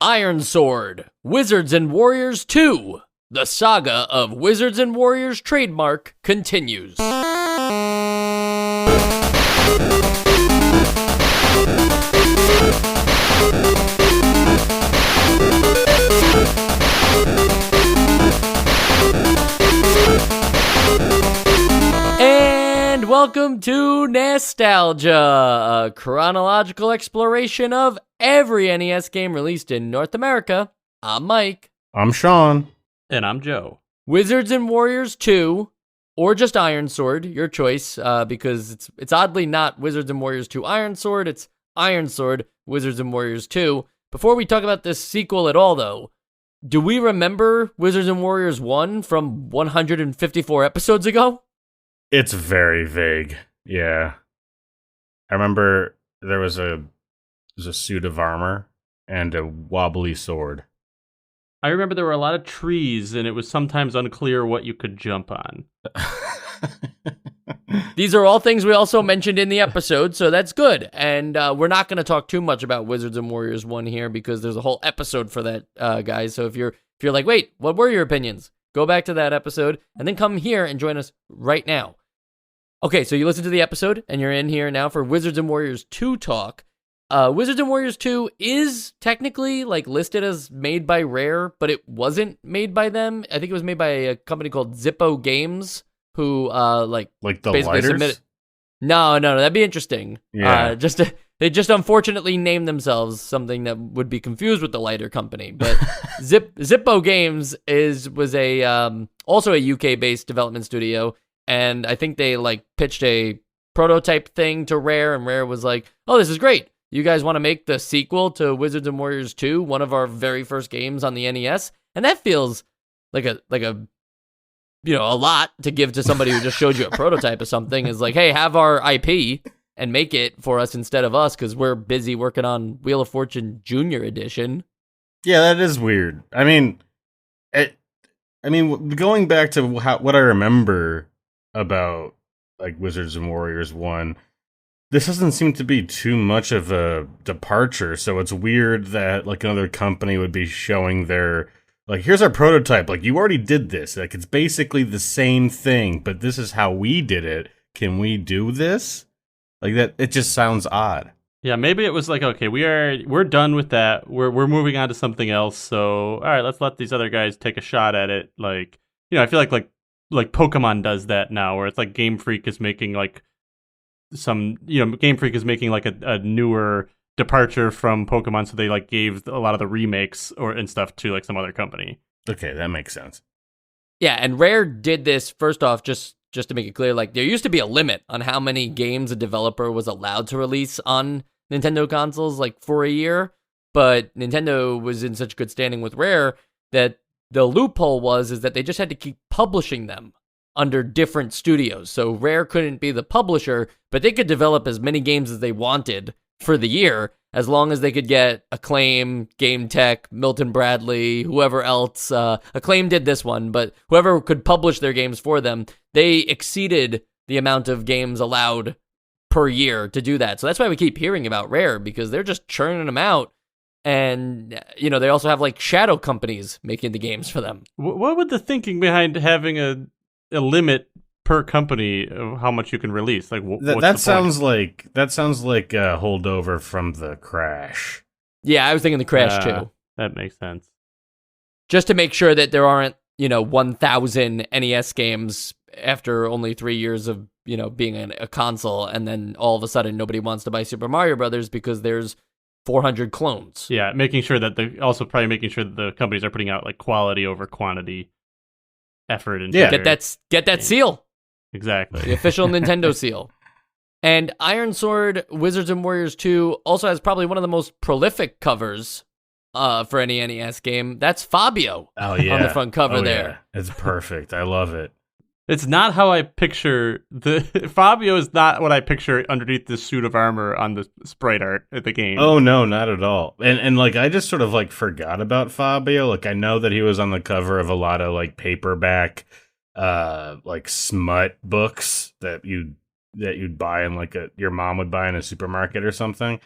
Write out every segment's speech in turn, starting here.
Ironsword, Wizards and Warriors 2. The saga of Wizards and Warriors trademark continues. And welcome to Nostalgia, a chronological exploration of every NES game released in North America. I'm Mike. I'm Sean. And I'm Joe. Wizards and Warriors 2, or just Ironsword, your choice, because it's oddly not Wizards and Warriors 2 Ironsword, it's Ironsword, Wizards and Warriors 2. Before we talk about this sequel at all, though, do we remember Wizards and Warriors 1 from 154 episodes ago? It's very vague. Yeah. I remember there was a suit of armor and a wobbly sword. I remember there were a lot of trees, and it was sometimes unclear what you could jump on. These are all things we also mentioned in the episode, so that's good. And we're not going to talk too much about Wizards and Warriors 1 here because there's a whole episode for that, guys. So if you're like, wait, what were your opinions? Go back to that episode and then come here and join us right now. Okay, so you listened to the episode and you're in here now for Wizards and Warriors 2 talk. Wizards and Warriors 2 is technically listed as made by Rare, but it wasn't made by them. I think it was made by a company called Zippo Games, who like the basically lighters? submitted. No, that'd be interesting. Yeah. They just unfortunately named themselves something that would be confused with the lighter company. But Zippo Games was also a UK based development studio, and I think they pitched a prototype thing to Rare, and Rare was like, "Oh, this is great. You guys want to make the sequel to Wizards and Warriors 2, one of our very first games on the NES?" And that feels like a lot to give to somebody who just showed you a prototype of something. Is like, hey, have our IP and make it for us instead of us because we're busy working on Wheel of Fortune Junior Edition. Yeah, that is weird. I mean, going back to what I remember about Wizards and Warriors 1, this doesn't seem to be too much of a departure, so it's weird that another company would be showing their here's our prototype. You already did this. It's basically the same thing, but this is how we did it. Can we do this? That it just sounds odd. Yeah, maybe it was okay, we're done with that. We're moving on to something else. So, all right, let's let these other guys take a shot at it. I feel like Pokemon does that now, where it's Game Freak is making Game Freak is making a newer departure from Pokemon, so they gave a lot of the remakes and stuff to some other company. Okay, that makes sense. Yeah, and Rare did this first off just to make it clear. There used to be a limit on how many games a developer was allowed to release on Nintendo consoles for a year, but Nintendo was in such good standing with Rare that the loophole is that they just had to keep publishing them under different studios. So Rare couldn't be the publisher, but they could develop as many games as they wanted for the year, as long as they could get Acclaim, Game Tech, Milton Bradley, whoever else. Acclaim did this one, but whoever could publish their games for them, they exceeded the amount of games allowed per year to do that. So that's why we keep hearing about Rare, because they're just churning them out. And, they also have shadow companies making the games for them. What would the thinking behind having a limit per company of how much you can release? That sounds like a holdover from the Crash. Yeah, I was thinking the Crash too. That makes sense. Just to make sure that there aren't 1,000 NES games after only 3 years of being a console, and then all of a sudden nobody wants to buy Super Mario Brothers because there's 400 clones. Yeah, making sure that the companies are putting out quality over quantity, effort, and get that seal. Exactly. The official Nintendo seal. And Ironsword Wizards and Warriors 2 also has probably one of the most prolific covers for any NES game. That's Fabio on the front cover there. Yeah. It's perfect. I love it. It's not how I picture Fabio is not what I picture underneath this suit of armor on the sprite art at the game. Oh no, not at all. And I just sort of forgot about Fabio. I know that he was on the cover of a lot of paperback smut books that you'd buy in your mom would buy in a supermarket or something.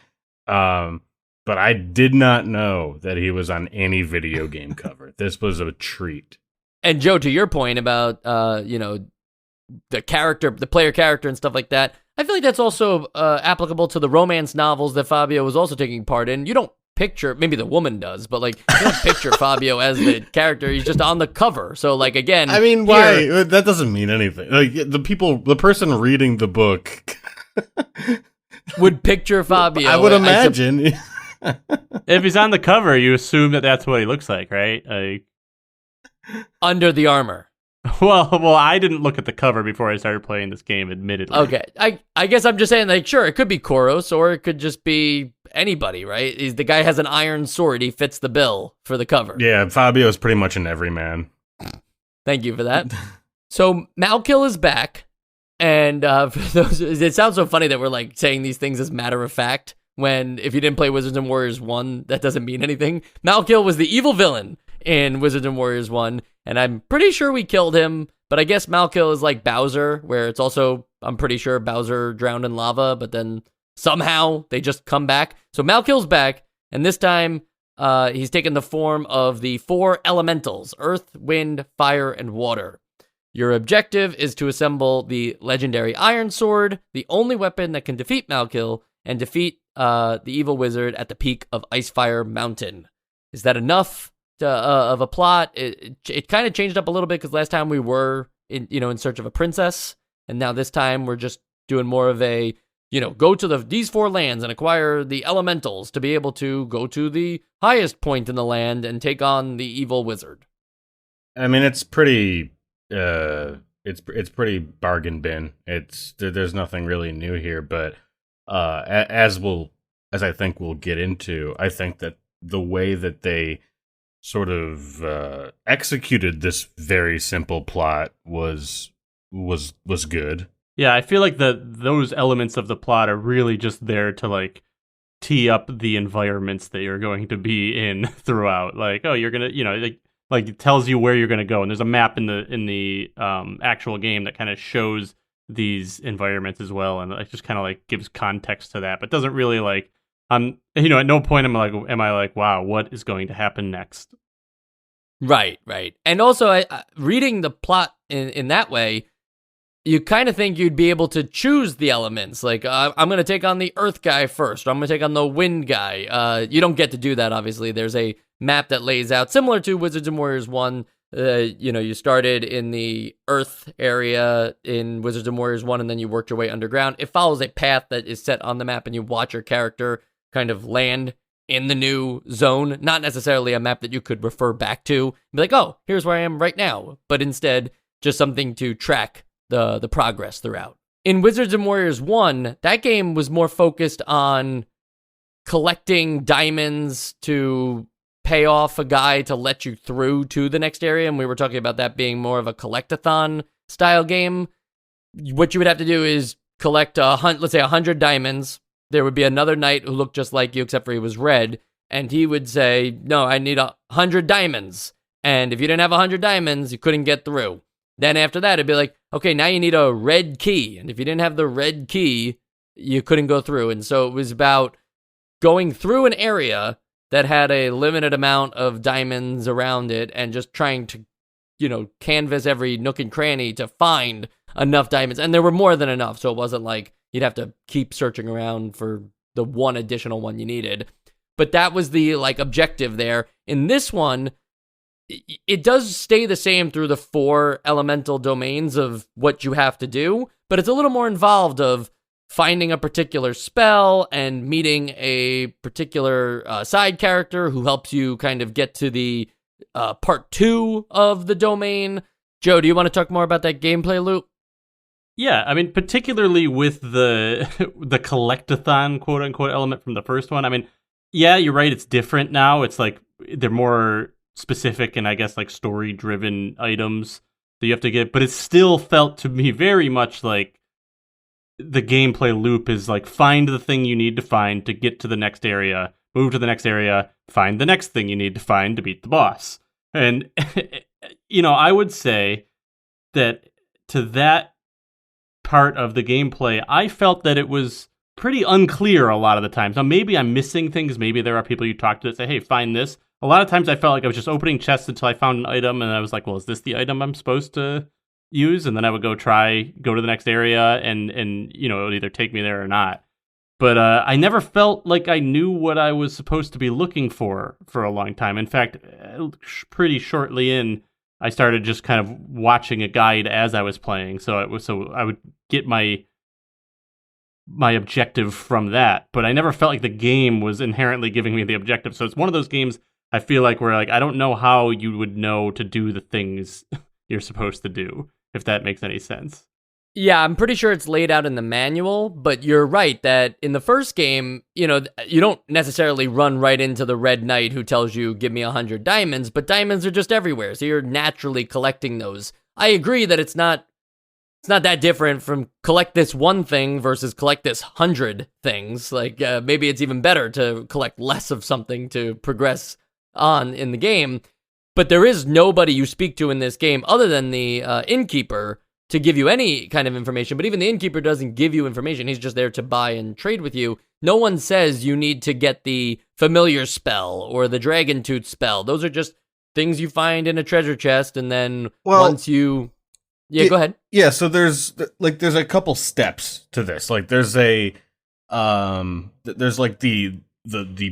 but I did not know that he was on any video game cover. This was a treat. And Joe, to your point about the character, the player character and stuff like that, I feel like that's also applicable to the romance novels that Fabio was also taking part in. You don't picture, maybe the woman does, but like you don't picture Fabio as the character. He's just on the cover. So like again, I mean, why? That doesn't mean anything. Like the person reading the book would picture Fabio. I would imagine. If he's on the cover, you assume that that's what he looks like, right? Like under the armor. Well, I didn't look at the cover before I started playing this game, admittedly. Okay, I guess I'm just saying, like, sure, it could be Kuros, or it could just be anybody, right? The guy has an iron sword. He fits the bill for the cover. Yeah, Fabio is pretty much an everyman. Thank you for that. So Malkil is back, and for those, it sounds so funny that we're like saying these things as matter of fact, when if you didn't play Wizards and Warriors 1, that doesn't mean anything. Malkil was the evil villain in Wizards and Warriors 1, and I'm pretty sure we killed him, but I guess Malkil is like Bowser, where it's also, I'm pretty sure Bowser drowned in lava, but then somehow they just come back. So Malkil's back, and this time he's taken the form of the 4 elementals: earth, wind, fire, and water. Your objective is to assemble the legendary Ironsword, the only weapon that can defeat Malkil, and defeat the evil wizard at the peak of Icefire Mountain. Is that enough of a plot? It kind of changed up a little bit because last time we were in search of a princess, and now this time we're just doing more of a go to these 4 lands and acquire the elementals to be able to go to the highest point in the land and take on the evil wizard. I mean, it's pretty it's pretty bargain bin. There's nothing really new here, but as I think we'll get into, I think that the way that they sort of executed this very simple plot was good. Yeah, I feel like those elements of the plot are really just there to like tee up the environments that you're going to be in throughout. Like, oh, you're gonna, like it tells you where you're gonna go, and there's a map in the actual game that kind of shows these environments as well, and it just kind of like gives context to that, but doesn't really like at no point am I like, wow, what is going to happen next? Right. And also, reading the plot in that way, you kind of think you'd be able to choose the elements. Like, I'm going to take on the earth guy first, or I'm going to take on the wind guy. You don't get to do that, obviously. There's a map that lays out, similar to Wizards and Warriors 1. You started in the earth area in Wizards and Warriors 1, and then you worked your way underground. It follows a path that is set on the map, and you watch your character kind of land in the new zone. Not necessarily a map that you could refer back to. Be like, oh, here's where I am right now. But instead, just something to track the progress throughout. In Wizards and Warriors 1, that game was more focused on collecting diamonds to pay off a guy to let you through to the next area, and we were talking about that being more of a collect-a-thon style game. What you would have to do is collect, let's say 100 diamonds. There would be another knight who looked just like you, except for he was red, and he would say, no, I need 100 diamonds. And if you didn't have 100 diamonds, you couldn't get through. Then after that, it'd be like, okay, now you need a red key. And if you didn't have the red key, you couldn't go through. And so it was about going through an area that had a limited amount of diamonds around it and just trying to, canvas every nook and cranny to find enough diamonds. And there were more than enough, so it wasn't like you'd have to keep searching around for the one additional one you needed. But that was the objective there. In this one, it does stay the same through the 4 elemental domains of what you have to do, but it's a little more involved of finding a particular spell and meeting a particular side character who helps you kind of get to the part 2 of the domain. Joe, do you want to talk more about that gameplay loop? Yeah, I mean, particularly with the collect-a-thon, quote-unquote, element from the first one. I mean, yeah, you're right, it's different now. It's like they're more specific and I guess like story-driven items that you have to get, but it still felt to me very much like the gameplay loop is like find the thing you need to find to get to the next area, move to the next area, find the next thing you need to find to beat the boss. And, I would say that to that part of the gameplay, I felt that it was pretty unclear a lot of the times. Now, maybe I'm missing things. Maybe there are people you talk to that say, hey, find this. A lot of times I felt like I was just opening chests until I found an item, and I was like, well, is this the item I'm supposed to use? And then I would go to the next area, and it would either take me there or not. But I never felt like I knew what I was supposed to be looking for a long time. In fact, pretty shortly in, I started just kind of watching a guide as I was playing. So I would get my objective from that. But I never felt like the game was inherently giving me the objective. So it's one of those games I feel like where like I don't know how you would know to do the things you're supposed to do, if that makes any sense. Yeah, I'm pretty sure it's laid out in the manual, but you're right that in the first game, you don't necessarily run right into the Red Knight who tells you, give me 100 diamonds, but diamonds are just everywhere, so you're naturally collecting those. I agree that it's not that different from collect this one thing versus collect this 100 things. Like, maybe it's even better to collect less of something to progress on in the game, but there is nobody you speak to in this game other than the innkeeper to give you any kind of information, but even the innkeeper doesn't give you information. He's just there to buy and trade with you. No one says you need to get the familiar spell or the dragon tooth spell. Those are just things you find in a treasure chest, and then once you... Yeah, go ahead. Yeah, so there's a couple steps to this. Like there's like the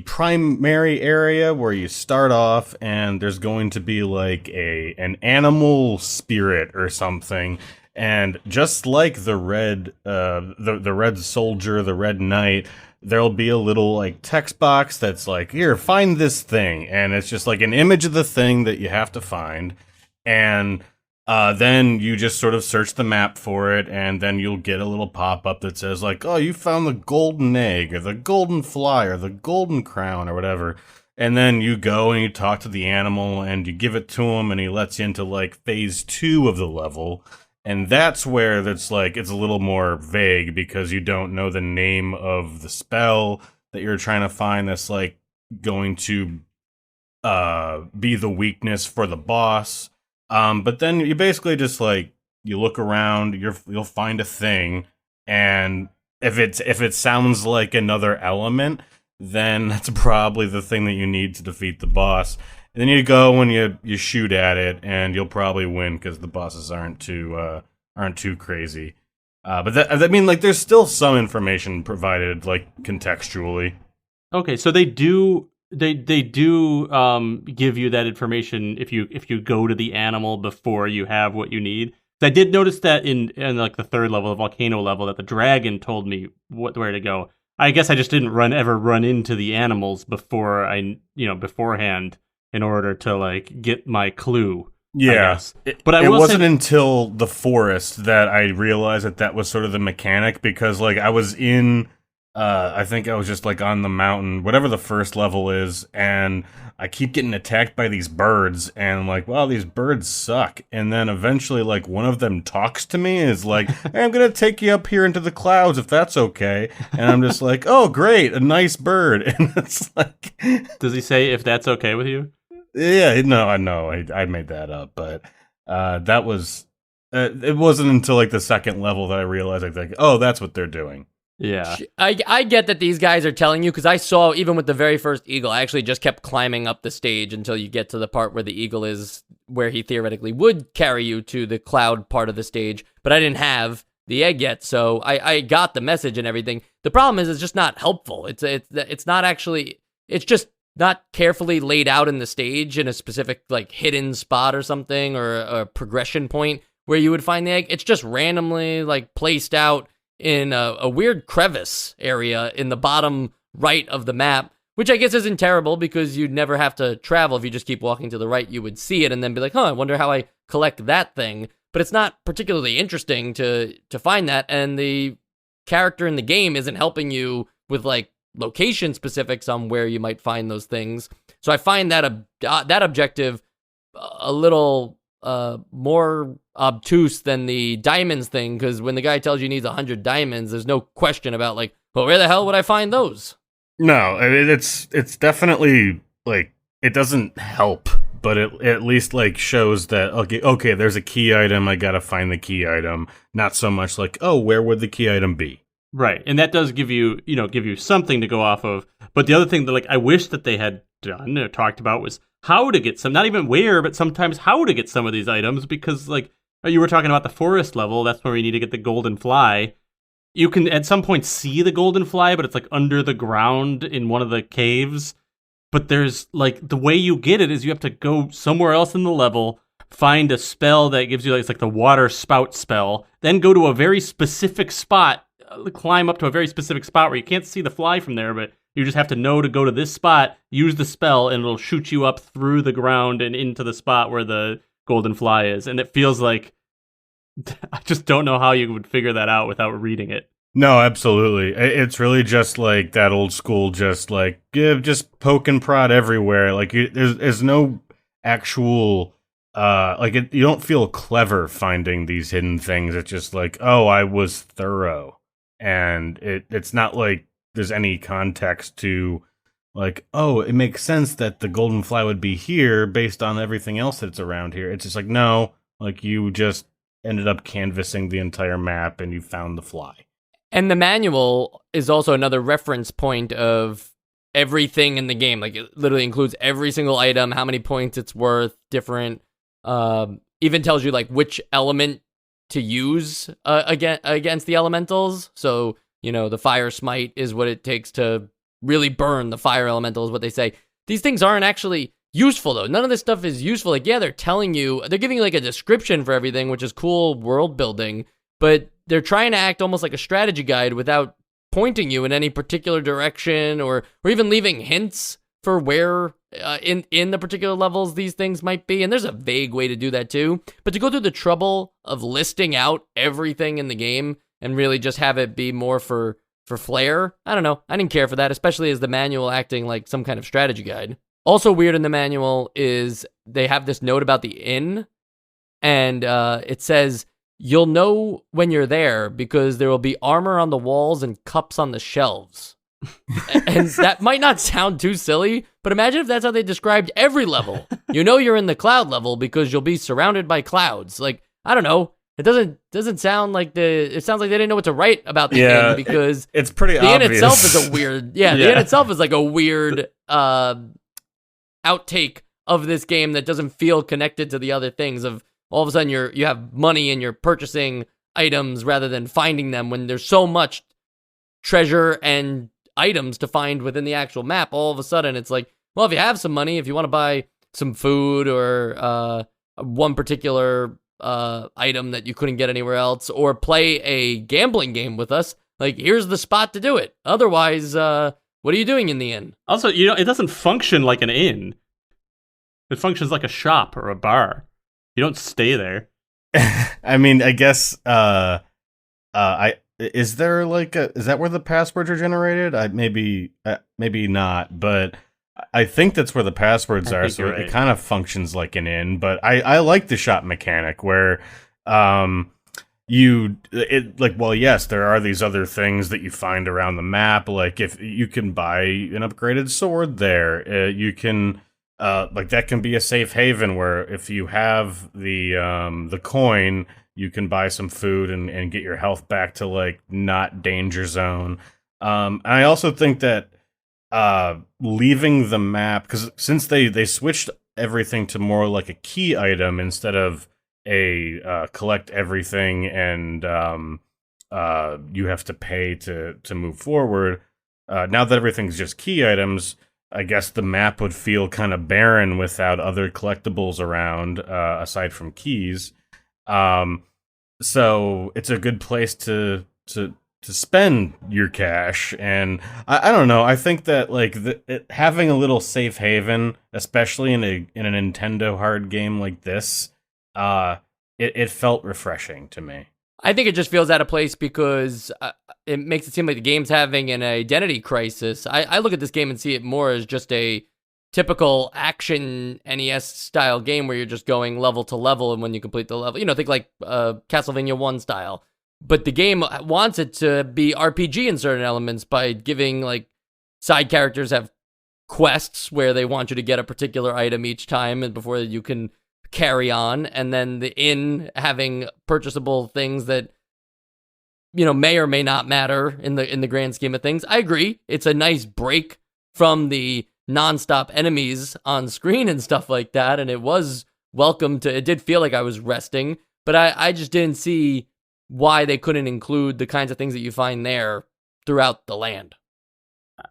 primary area where you start off, and there's going to be like an animal spirit or something. And just like the red soldier, the red knight, there'll be a little like text box that's like, here, find this thing, and it's just like an image of the thing that you have to find, and then you just sort of search the map for it, and then you'll get a little pop up that says like, oh, you found the golden egg or the golden fly or the golden crown or whatever. And then you go and you talk to the animal and you give it to him, and he lets you into like phase 2 of the level. And that's where it's like it's a little more vague because you don't know the name of the spell that you're trying to find that's like going to be the weakness for the boss. But then you basically just like you look around, you'll find a thing, and if it sounds like another element, then that's probably the thing that you need to defeat the boss. And then you go and you shoot at it, and you'll probably win because the bosses aren't too crazy. But there's still some information provided, like contextually. Okay, so they do give you that information if you go to the animal before you have what you need. I did notice that in like the third level, the volcano level, that the dragon told me where to go. I guess I just didn't ever run into the animals beforehand in order to like get my clue. Yeah, but it wasn't until the forest that I realized that was sort of the mechanic, because like I was in, I think I was just like on the mountain, whatever the first level is, and I keep getting attacked by these birds, and I'm like, wow, these birds suck. And then eventually, like, one of them talks to me and is like, hey, I'm gonna take you up here into the clouds if that's okay. And I'm just like, oh, great, a nice bird. And it's like, does he say if that's okay with you? Yeah, no, I know, I made that up, but that was it wasn't until like the second level that I realized, like, oh, that's what they're doing. Yeah, I get that these guys are telling you, because I saw even with the very first eagle, I actually just kept climbing up the stage until you get to the part where the eagle is, where he theoretically would carry you to the cloud part of the stage, but I didn't have the egg yet, so I got the message and everything. The problem is it's just not helpful. It's not actually, it's just not carefully laid out in the stage in a specific like hidden spot or something, or a progression point where you would find the egg. It's just randomly like placed out in a weird crevice area in the bottom right of the map, which I guess isn't terrible because you'd never have to travel. If you just keep walking to the right, you would see it and then be like, I wonder how I collect that thing. But it's not particularly interesting to find that, and the character in the game isn't helping you with like location specifics on where you might find those things. So I find that that objective a little more obtuse than the diamonds thing, because when the guy tells you he needs 100 diamonds, there's no question about like, well, where the hell would I find those? No, it's definitely like, it doesn't help, but it at least like shows that okay, there's a key item, I gotta find the key item. Not so much like, oh, where would the key item be? Right, and that does give you something to go off of. But the other thing that I wish that they had done or talked about was how to get some, not even where, but sometimes how to get some of these items, because you were talking about the forest level, that's where we need to get the golden fly. You can at some point see the golden fly, but it's under the ground in one of the caves. But there's the way you get it is you have to go somewhere else in the level, find a spell that gives you it's the water spout spell, then go to a very specific spot, climb up to a very specific spot where you can't see the fly from there, but you just have to know to go to this spot, use the spell, and it'll shoot you up through the ground and into the spot where the golden fly is. And it feels like I just don't know how you would figure that out without reading it. No, absolutely. It's really just that old school, just just poke and prod everywhere. There's no actual, you don't feel clever finding these hidden things. It's just oh, I was thorough. And it's not there's any context to oh, it makes sense that the golden fly would be here based on everything else that's around here. It's just no, you just ended up canvassing the entire map and you found the fly. And the manual is also another reference point of everything in the game. It literally includes every single item, how many points it's worth, different, even tells you which element to use against the elementals. So, the fire smite is what it takes to really burn the fire elemental, is what they say. These things aren't actually useful, though. None of this stuff is useful. They're telling you, they're giving you a description for everything, which is cool world building, but they're trying to act almost like a strategy guide without pointing you in any particular direction or even leaving hints for where in the particular levels these things might be. And there's a vague way to do that too. But to go through the trouble of listing out everything in the game and really just have it be more for flair, I don't know. I didn't care for that, especially as the manual acting like some kind of strategy guide. Also weird in the manual is they have this note about the inn, and it says, "You'll know when you're there because there will be armor on the walls and cups on the shelves." And that might not sound too silly, but imagine if that's how they described every level. You're in the cloud level because you'll be surrounded by clouds. I don't know. It doesn't sound like it sounds like they didn't know what to write about the inn, because it's pretty the obvious. inn itself is a weird, the inn itself is a weird outtake of this game that doesn't feel connected to the other things. Of all of a sudden you have money and you're purchasing items rather than finding them, when there's so much treasure and items to find within the actual map. All of a sudden it's well, if you have some money, if you want to buy some food or one particular item that you couldn't get anywhere else, or play a gambling game with us, here's the spot to do it. Otherwise, what are you doing in the inn? Also, it doesn't function like an inn. It functions like a shop or a bar. You don't stay there. I mean, I guess is there is that where the passwords are generated? Maybe not, but I think that's where the passwords are. So it kind of functions like an inn. But I like the shop mechanic where yes, there are these other things that you find around the map. If you can buy an upgraded sword there, you can. That can be a safe haven where if you have the coin, you can buy some food and get your health back to not danger zone. And I also think that leaving the map, because since they switched everything to more like a key item instead of a collect everything and you have to pay to move forward. Now that everything's just key items, I guess the map would feel kind of barren without other collectibles around, aside from keys. So it's a good place to spend your cash. And I don't know. I think that having a little safe haven, especially in a Nintendo hard game like this, it felt refreshing to me. I think it just feels out of place because it makes it seem like the game's having an identity crisis. I look at this game and see it more as just a typical action NES style game where you're just going level to level, and when you complete the level, think like Castlevania 1 style. But the game wants it to be RPG in certain elements by giving side characters have quests where they want you to get a particular item each time and before you can carry on, and then the inn having purchasable things that may or may not matter in the grand scheme of things. I agree. It's a nice break from the nonstop enemies on screen and stuff like that, and it was welcome to. It did feel like I was resting, but I just didn't see why they couldn't include the kinds of things that you find there throughout the land.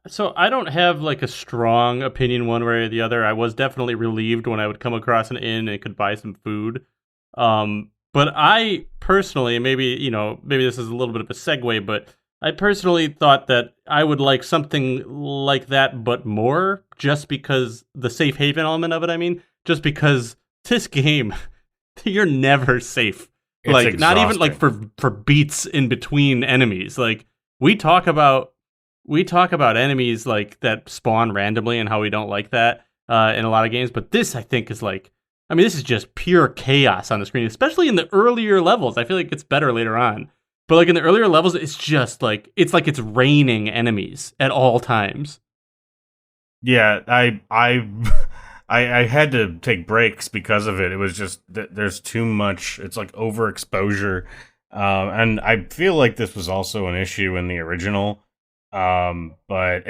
So I don't have like a strong opinion one way or the other. I was definitely relieved when I would come across an inn and could buy some food. But I personally, maybe this is a little bit of a segue, but I personally thought that I would like something like that, but more, just because the safe haven element of it. I mean, just because this game, you're never safe. It's like not even exhausting. like for beats in between enemies. Like we talk about enemies like that spawn randomly and how we don't like that in a lot of games, but this I think is like, I mean, this is just pure chaos on the screen, especially in the earlier levels. I feel like it's better later on, but like in the earlier levels, it's just like it's raining enemies at all times. Yeah, I I had to take breaks because of it. It was just there's too much. It's like overexposure, and I feel like this was also an issue in the original. But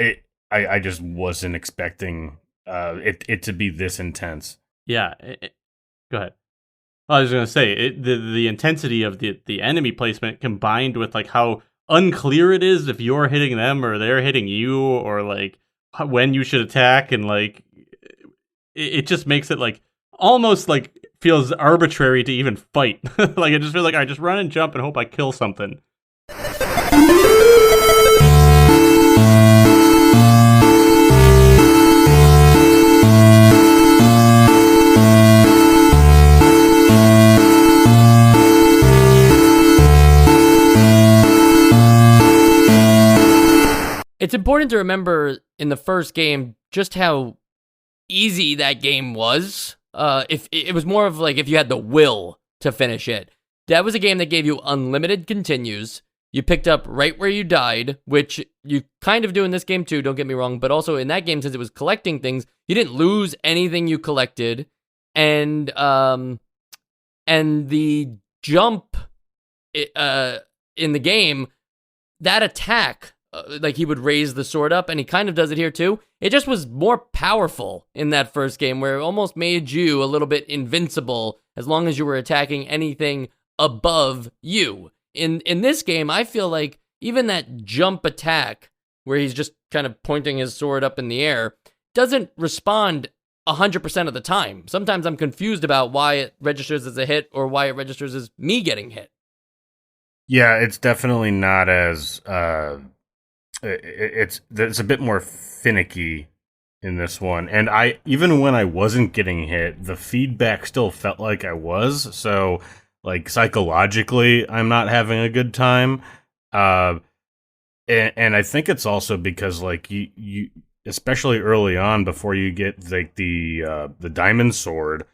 I just wasn't expecting it to be this intense. Yeah, go ahead. I was going to say the intensity of the enemy placement combined with like how unclear it is if you're hitting them or they're hitting you, or like when you should attack, and like it just makes it like almost like feels arbitrary to even fight. Like it just feels like I just run and jump and hope I kill something. It's important to remember in the first game just how easy that game was. If it was more of like if you had the will to finish it. That was a game that gave you unlimited continues. You picked up right where you died, which you kind of do in this game too, don't get me wrong, but also in that game, since it was collecting things, you didn't lose anything you collected. And the jump in the game, that attack, like he would raise the sword up, and he kind of does it here too. It just was more powerful in that first game, where it almost made you a little bit invincible as long as you were attacking anything above you. In this game, I feel like even that jump attack, where he's just kind of pointing his sword up in the air, doesn't respond 100% of the time. Sometimes I'm confused about why it registers as a hit or why it registers as me getting hit. Yeah, it's definitely not as it's a bit more finicky in this one. And I even when I wasn't getting hit, the feedback still felt like I was. So like psychologically, I'm not having a good time. And I think it's also because like you especially early on before you get like the diamond sword,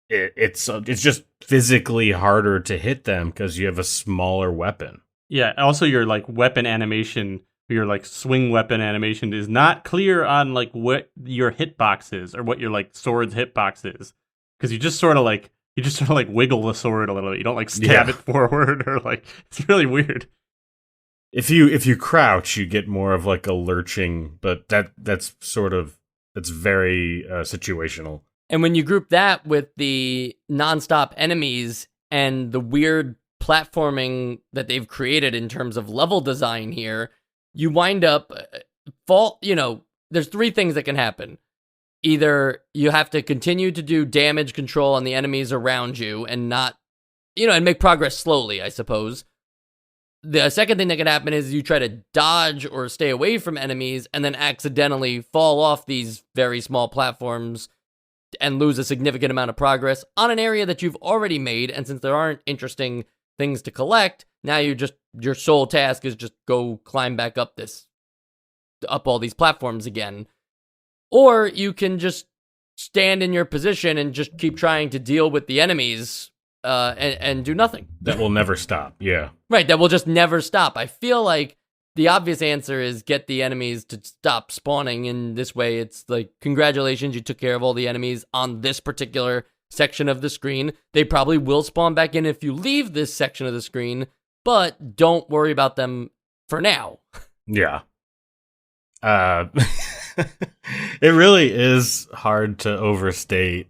it's just physically harder to hit them because you have a smaller weapon. Yeah, also your like weapon animation, your like swing weapon animation is not clear on like what your hitbox is or what your like sword's hitbox is, because you just sort of like wiggle the sword a little bit. You don't like stab it forward or like it's really weird. If you crouch, you get more of like a lurching, but that's very situational. And when you group that with the nonstop enemies and the weird platforming that they've created in terms of level design here, you wind up there's three things that can happen. Either you have to continue to do damage control on the enemies around you and not, and make progress slowly, I suppose. The second thing that can happen is you try to dodge or stay away from enemies and then accidentally fall off these very small platforms and lose a significant amount of progress on an area that you've already made. And since there aren't interesting things to collect, now your sole task is just go climb back up all these platforms again. Or you can just stand in your position and just keep trying to deal with the enemies and do nothing. That will never stop, yeah. Right, that will just never stop. I feel like the obvious answer is get the enemies to stop spawning. In this way, it's like, congratulations, you took care of all the enemies on this particular section of the screen. They probably will spawn back in if you leave this section of the screen, but don't worry about them for now. Yeah. It really is hard to overstate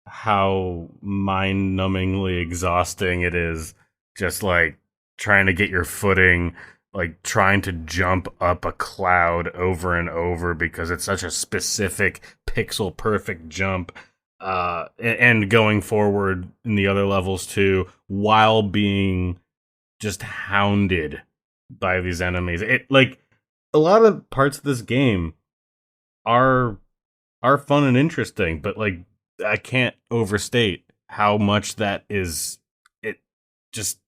how mind-numbingly exhausting it is, just like trying to get your footing, like trying to jump up a cloud over and over because it's such a specific pixel perfect jump, and going forward in the other levels too, while being just hounded by these enemies. It, like, a lot of parts of this game are fun and interesting, but like I can't overstate how much that is. It just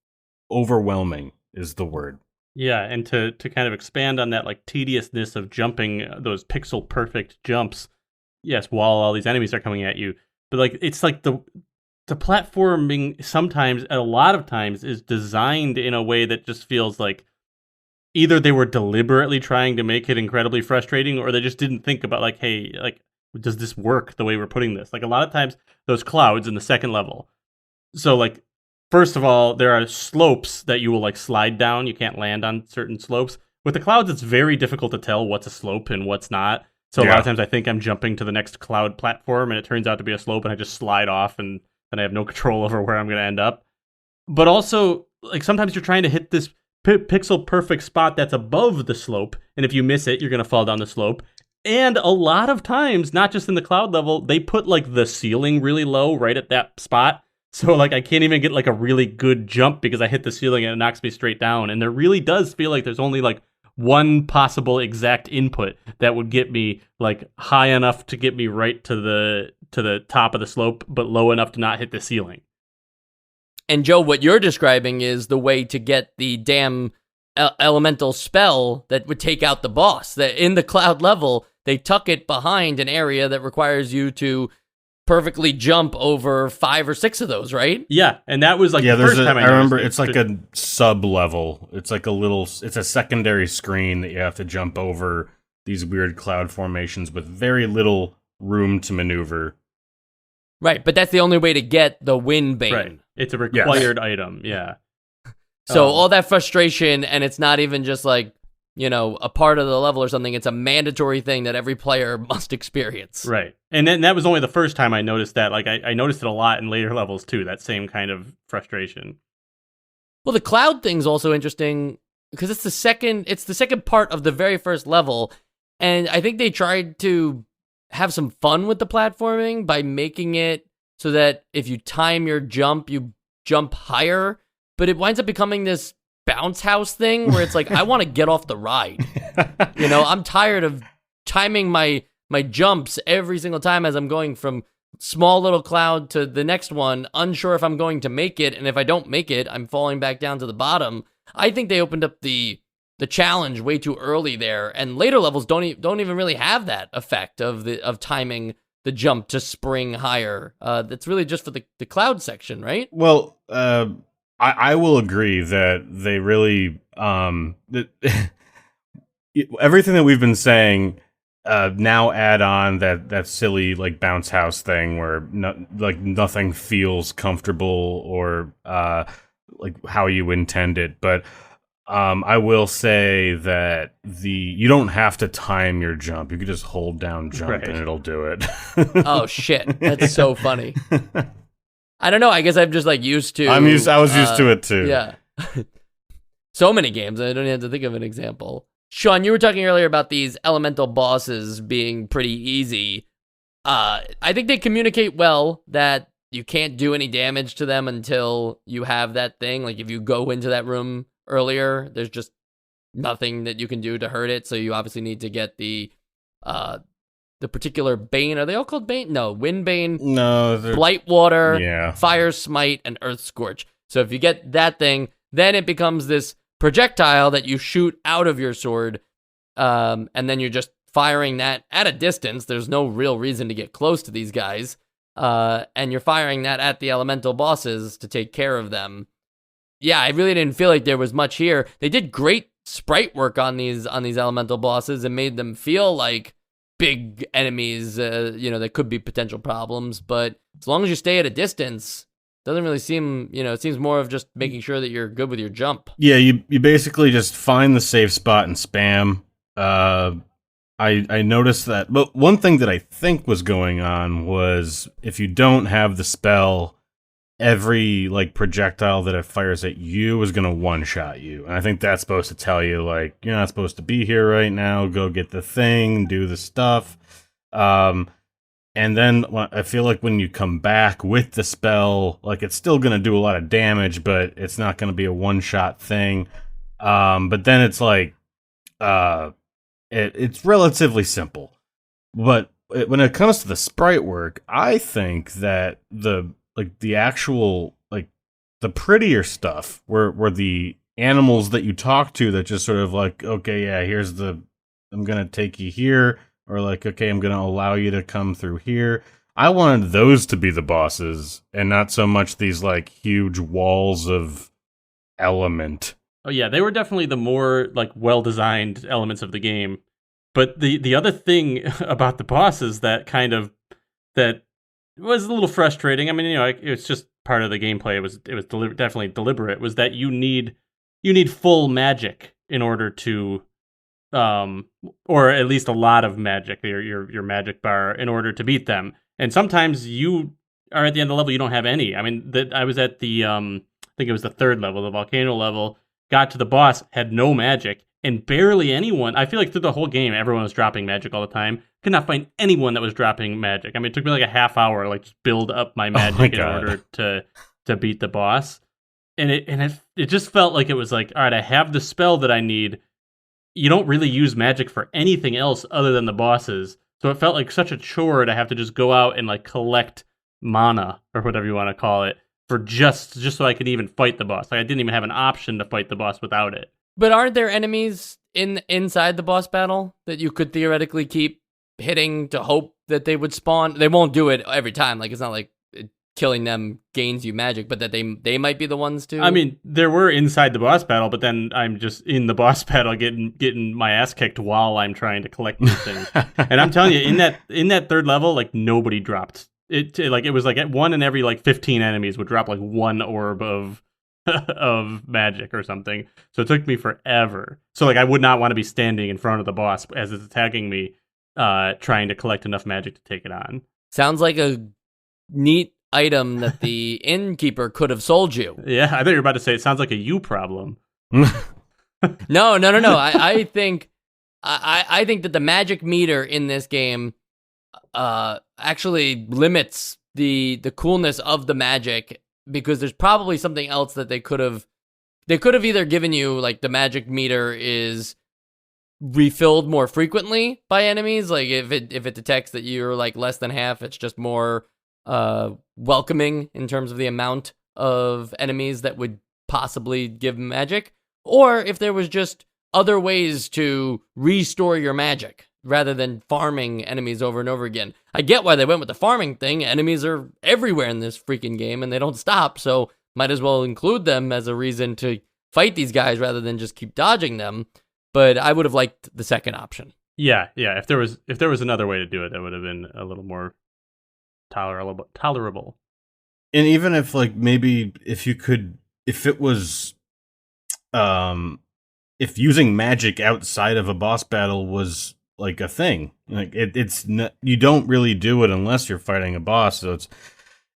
overwhelming is the word. Yeah, and to kind of expand on that like tediousness of jumping those pixel perfect jumps, yes, while all these enemies are coming at you, but like it's like the platforming sometimes, a lot of times, is designed in a way that just feels like either they were deliberately trying to make it incredibly frustrating, or they just didn't think about like, hey, like, does this work the way we're putting this? Like a lot of times those clouds in the second level. So like, first of all, there are slopes that you will like slide down. You can't land on certain slopes. With the clouds, it's very difficult to tell what's a slope and what's not. So a lot of times I think I'm jumping to the next cloud platform and it turns out to be a slope and I just slide off and then I have no control over where I'm going to end up. But also, like sometimes you're trying to hit this pixel perfect spot that's above the slope, and if you miss it, you're going to fall down the slope. And a lot of times, not just in the cloud level, they put like the ceiling really low right at that spot. So like I can't even get like a really good jump because I hit the ceiling and it knocks me straight down. And there really does feel like there's only like one possible exact input that would get me like high enough to get me right to the top of the slope, but low enough to not hit the ceiling. And Joe, what you're describing is the way to get the damn elemental spell that would take out the boss. That in the cloud level, they tuck it behind an area that requires you to perfectly jump over 5 or 6 of those, right? Yeah, and that was like the first time I remember it's like a sub level. It's like it's a secondary screen that you have to jump over these weird cloud formations with very little room to maneuver. Right, but that's the only way to get the wind bane. Right. It's a required item, yeah. So all that frustration, and it's not even just like, you know, a part of the level or something. It's a mandatory thing that every player must experience. Right. And then that was only the first time I noticed that. Like, I noticed it a lot in later levels, too, that same kind of frustration. Well, the cloud thing's also interesting because it's the second part of the very first level, and I think they tried to have some fun with the platforming by making it so that if you time your jump, you jump higher, but it winds up becoming this bounce house thing where it's like, I want to get off the ride. You know, I'm tired of timing my jumps every single time as I'm going from small little cloud to the next one, unsure if I'm going to make it, and if I don't make it, I'm falling back down to the bottom. I think they opened up the challenge way too early there, and later levels don't even really have that effect of timing the jump to spring higher. That's really just for the cloud section, right? Well, I will agree that they really everything that we've been saying now add on that silly like bounce house thing where nothing feels comfortable or like how you intend it, but I will say that you don't have to time your jump. You can just hold down jump and it'll do it. Oh shit, that's so funny. I don't know. I guess I'm just like used to. I was used to it too. Yeah. So many games. I don't even have to think of an example. Sean, you were talking earlier about these elemental bosses being pretty easy. I think they communicate well that you can't do any damage to them until you have that thing. Like if you go into that room earlier, there's just nothing that you can do to hurt it. So you obviously need to get the particular Bane. Are they all called Bane? No, Wind Bane. No, Blight Water. Yeah. Fire Smite and Earth Scorch. So if you get that thing, then it becomes this projectile that you shoot out of your sword, and then you're just firing that at a distance. There's no real reason to get close to these guys, and you're firing that at the elemental bosses to take care of them. Yeah, I really didn't feel like there was much here. They did great sprite work on these elemental bosses and made them feel like big enemies, that could be potential problems. But as long as you stay at a distance, doesn't really seem, it seems more of just making sure that you're good with your jump. Yeah, you basically just find the safe spot and spam. I noticed that, but one thing that I think was going on was if you don't have the spell, every like projectile that it fires at you is gonna one shot you, and I think that's supposed to tell you like you're not supposed to be here right now. Go get the thing, do the stuff. And then I feel like when you come back with the spell, like it's still gonna do a lot of damage, but it's not gonna be a one shot thing. But then it's like, it's relatively simple. But when it comes to the sprite work, I think that the actual like the prettier stuff were the animals that you talk to that just sort of like, okay, yeah, I'm gonna take you here, or like, okay, I'm gonna allow you to come through here. I wanted those to be the bosses and not so much these like huge walls of element. Oh yeah, they were definitely the more like well-designed elements of the game. But the other thing about the bosses that was a little frustrating. I mean, it's just part of the gameplay. It was definitely deliberate. Was that you need full magic in order to, or at least a lot of magic, your magic bar in order to beat them. And sometimes you are at the end of the level, you don't have any. I mean, I was at the I think it was the third level, the volcano level. Got to the boss, had no magic, and barely anyone. I feel like through the whole game, everyone was dropping magic all the time. Could not find anyone that was dropping magic. I mean, it took me like a half hour, like just build up my magic in order to beat the boss. And it just felt like it was like, all right, I have the spell that I need. You don't really use magic for anything else other than the bosses. So it felt like such a chore to have to just go out and like collect mana or whatever you want to call it for just so I could even fight the boss. Like I didn't even have an option to fight the boss without it. But aren't there enemies inside the boss battle that you could theoretically keep hitting to hope that they would spawn? They won't do it every time. Like it's not like killing them gains you magic, but that they might be the ones to. I mean, there were inside the boss battle, but then I'm just in the boss battle getting my ass kicked while I'm trying to collect these things. And I'm telling you, in that third level, like nobody dropped it. Like it was like at one in every like 15 enemies would drop like one orb of magic or something. So it took me forever. So like I would not want to be standing in front of the boss as it's attacking me, trying to collect enough magic to take it on. Sounds like a neat item that the innkeeper could have sold you. Yeah, I thought you were about to say it sounds like a you problem. No. I think that the magic meter in this game actually limits the coolness of the magic, because there's probably something else that they could have either given you, like the magic meter is refilled more frequently by enemies. Like if it detects that you're like less than half, it's just more welcoming in terms of the amount of enemies that would possibly give magic. Or if there was just other ways to restore your magic rather than farming enemies over and over again. I get why they went with the farming thing. Enemies are everywhere in this freaking game and they don't stop, so might as well include them as a reason to fight these guys rather than just keep dodging them. But I would have liked the second option. Yeah. If there was another way to do it, that would have been a little more tolerable. And even if like maybe if using magic outside of a boss battle was like a thing, like it's not, you don't really do it unless you're fighting a boss. So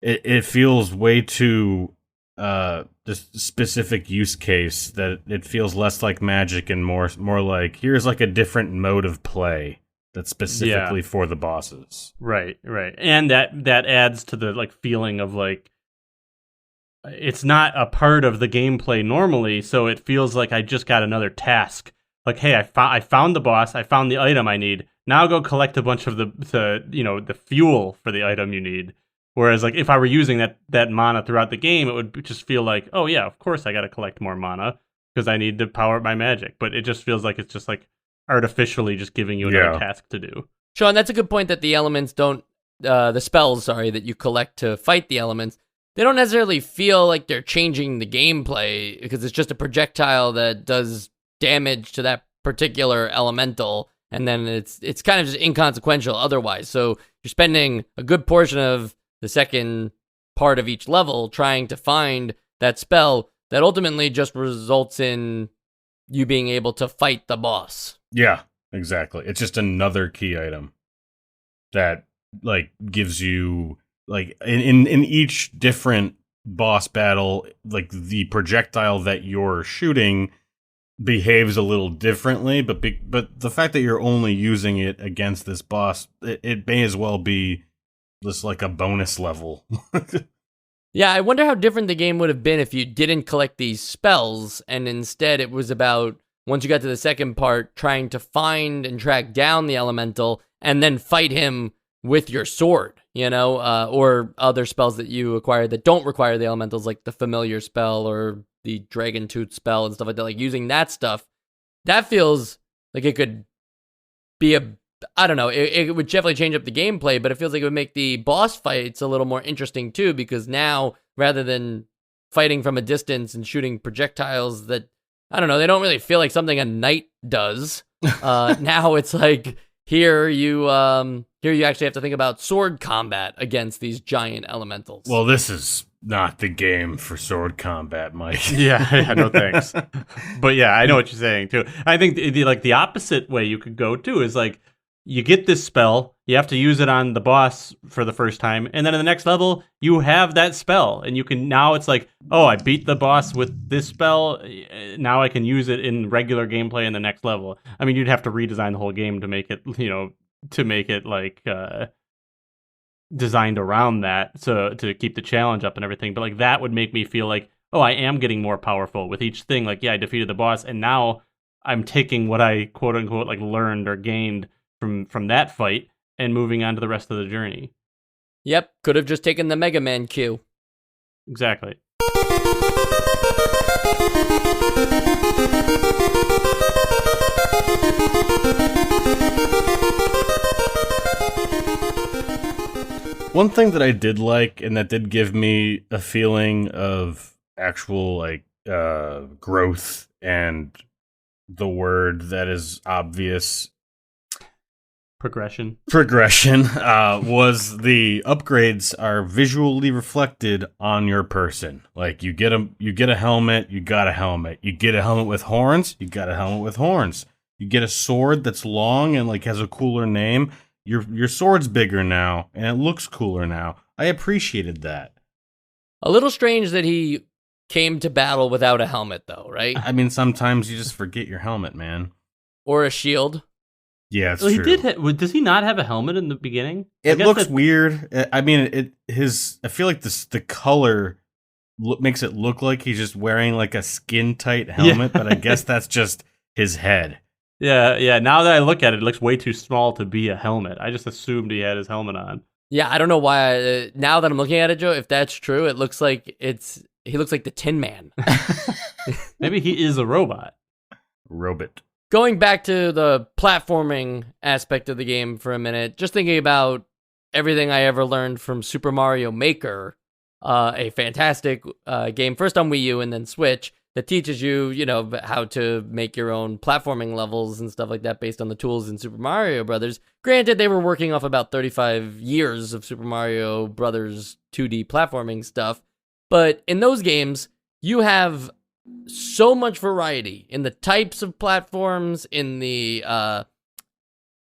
it feels way too just specific use case that it feels less like magic and more like here's like a different mode of play that's specifically for the bosses. Right. And that adds to the like feeling of like it's not a part of the gameplay normally, so it feels like I just got another task. Like, hey, I found the boss, I found the item I need. Now go collect a bunch of the fuel for the item you need. Whereas, like, if I were using that mana throughout the game, it would just feel like, oh yeah, of course I got to collect more mana because I need to power up my magic. But it just feels like it's just like artificially just giving you another task to do. Sean, that's a good point that the elements don't, the spells, that you collect to fight the elements, they don't necessarily feel like they're changing the gameplay because it's just a projectile that does damage to that particular elemental, and then it's kind of just inconsequential otherwise. So you're spending a good portion of the second part of each level trying to find that spell that ultimately just results in you being able to fight the boss. Yeah, exactly. It's just another key item that like gives you like in each different boss battle, like the projectile that you're shooting behaves a little differently, but the fact that you're only using it against this boss, it may as well be just like a bonus level. Yeah, I wonder how different the game would have been if you didn't collect these spells, and instead it was about, once you got to the second part, trying to find and track down the elemental, and then fight him with your sword, or other spells that you acquire that don't require the elementals, like the familiar spell or the dragon tooth spell and stuff like that. Like, using that stuff, that feels like it could be I don't know, it would definitely change up the gameplay, but it feels like it would make the boss fights a little more interesting too, because now, rather than fighting from a distance and shooting projectiles that, I don't know, they don't really feel like something a knight does, now it's like, here you actually have to think about sword combat against these giant elementals. Well, this is not the game for sword combat, Mike. Yeah, no thanks. But yeah, I know what you're saying too. I think the opposite way you could go too is like, you get this spell, you have to use it on the boss for the first time, and then in the next level, you have that spell, and you can, now it's like, oh, I beat the boss with this spell, now I can use it in regular gameplay in the next level. I mean, you'd have to redesign the whole game to make it, like, designed around that, so to keep the challenge up and everything, but like, that would make me feel like, oh, I am getting more powerful with each thing, like, yeah, I defeated the boss, and now I'm taking what I, quote-unquote, like, learned or gained from that fight and moving on to the rest of the journey. Yep, could have just taken the Mega Man cue. Exactly. One thing that I did like, and that did give me a feeling of actual like growth and the word that is obvious, progression was the upgrades are visually reflected on your person. Like, you get a helmet, you got a helmet. You get a helmet with horns, you got a helmet with horns. You get a sword that's long and like has a cooler name. Your sword's bigger now and it looks cooler now. I appreciated that. A little strange that he came to battle without a helmet, though, right? I mean, sometimes you just forget your helmet, man. Or a shield. Yeah, it's well, true. He did. Does he not have a helmet in the beginning? It looks weird. I mean, I feel like the color makes it look like he's just wearing like a skin tight helmet, but I guess that's just his head. Yeah. Now that I look at it, it looks way too small to be a helmet. I just assumed he had his helmet on. Yeah, I don't know why. Now that I'm looking at it, Joe, if that's true, it looks like he looks like the Tin Man. Maybe he is a robot. Robot. Going back to the platforming aspect of the game for a minute, just thinking about everything I ever learned from Super Mario Maker, a fantastic game, first on Wii U and then Switch, that teaches you, how to make your own platforming levels and stuff like that based on the tools in Super Mario Brothers. Granted, they were working off about 35 years of Super Mario Brothers 2D platforming stuff, but in those games, you have so much variety in the types of platforms, in the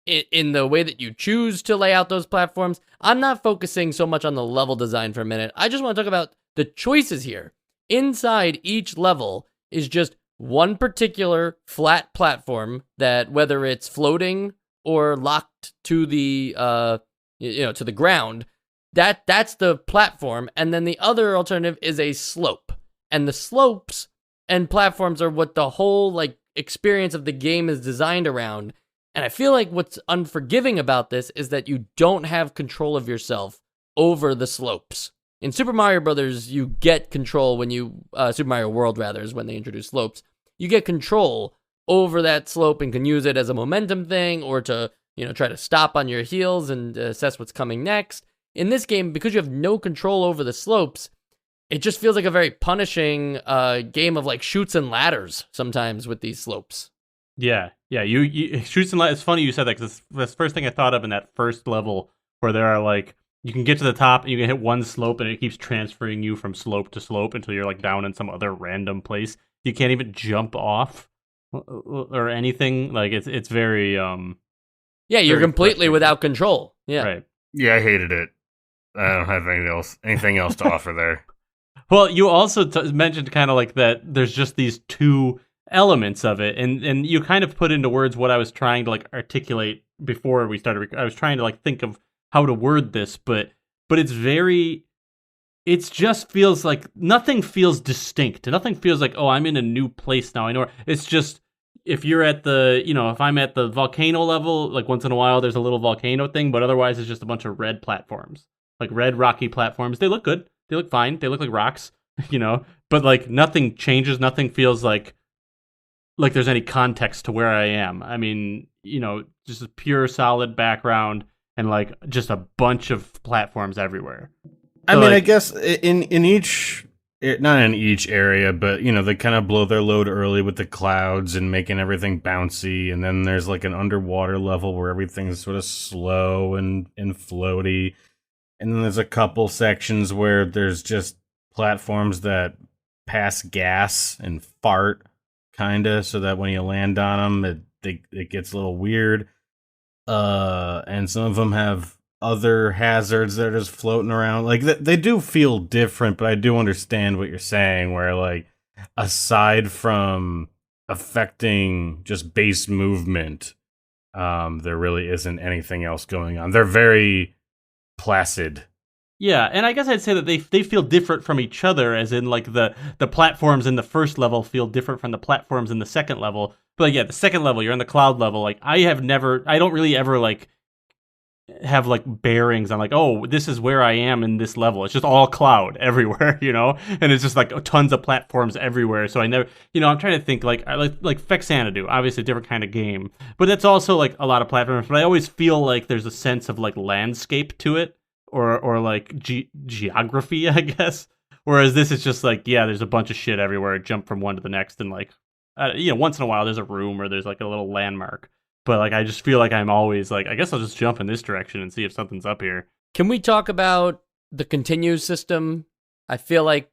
way that you choose to lay out those platforms. I'm not focusing so much on the level design for a minute. I just want to talk about the choices here. Inside each level is just one particular flat platform that, whether it's floating or locked to the to the ground, that's the platform, and then the other alternative is a slope. And the slopes and platforms are what the whole experience of the game is designed around. And I feel like what's unforgiving about this is that you don't have control of yourself over the slopes. In Super Mario Brothers, you get control when Super Mario World rather is when they introduce slopes. You get control over that slope and can use it as a momentum thing, or to try to stop on your heels and assess what's coming next. In this game, because you have no control over the slopes, it just feels like a very punishing game of chutes and ladders sometimes with these slopes. Yeah. You shoots and ladders. It's funny you said that, because that's the first thing I thought of in that first level, where there are you can get to the top and you can hit one slope and it keeps transferring you from slope to slope until you're like down in some other random place. You can't even jump off or anything. Like it's very Yeah, you're very completely frustrating. without control. Yeah. Right. Yeah, I hated it. I don't have anything else to offer there. Well, you also mentioned kind of like that there's just these two elements of it, and you kind of put into words what I was trying to like articulate before we started. I was trying to like think of how to word this, but it's very. It just feels like nothing feels distinct. Nothing feels like, oh, I'm in a new place now. I know. It's just if you're at the, if I'm at the volcano level, like once in a while there's a little volcano thing, but otherwise it's just a bunch of red platforms, like red rocky platforms. They look good. They look fine. They look like rocks, but like nothing changes. Nothing feels like there's any context to where I am. I mean, just a pure solid background and like just a bunch of platforms everywhere. I mean, I guess in each, not in each area, but they kind of blow their load early with the clouds and making everything bouncy, and then there's like an underwater level where everything's sort of slow and floaty, and then there's a couple sections where there's just platforms that pass gas and fart, kinda, so that when you land on them, it gets a little weird. And some of them have other hazards that are just floating around. Like they do feel different, but I do understand what you're saying. Where like aside from affecting just base movement, there really isn't anything else going on. They're very placid. Yeah, and I guess I'd say that they feel different from each other, as in like the platforms in the first level feel different from the platforms in the second level. But yeah, the second level, you're on the cloud level. Like I don't really ever like have like bearings on like, oh, this is where I am in this level. It's just all cloud everywhere, and it's just like tons of platforms everywhere. So I never, I'm trying to think like I like Fexanadu, obviously a different kind of game, but it's also like a lot of platforms. But I always feel like there's a sense of like landscape to it, or like geography, I guess. Whereas this is just like, yeah, there's a bunch of shit everywhere. Jump from one to the next, and like, once in a while there's a room or there's like a little landmark. But like, I just feel like I'm always like, I guess I'll just jump in this direction and see if something's up here. Can we talk about the continues system? I feel like,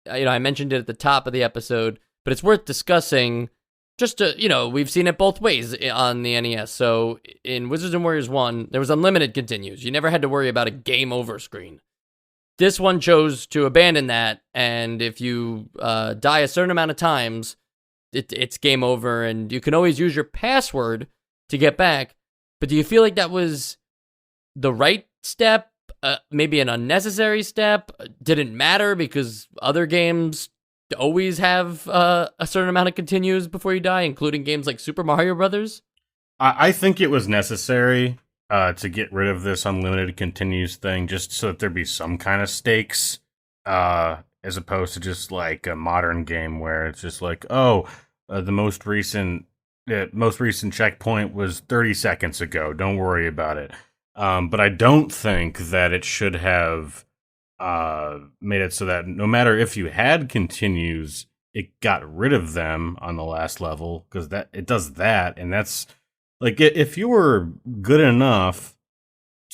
I mentioned it at the top of the episode, but it's worth discussing. Just to, we've seen it both ways on the NES. So in Wizards and Warriors 1, there was unlimited continues. You never had to worry about a game over screen. This one chose to abandon that, and if you die a certain amount of times, it's game over, and you can always use your password to get back. But do you feel like that was the right step? Maybe an unnecessary step? Didn't matter because other games always have a certain amount of continues before you die, including games like Super Mario Brothers? I think it was necessary to get rid of this unlimited continues thing, just so that there be some kind of stakes, as opposed to just like a modern game where it's just like, oh, the most recent checkpoint was 30 seconds ago. Don't worry about it. But I don't think that it should have made it so that no matter if you had continues, it got rid of them on the last level, because that it does that, and that's like if you were good enough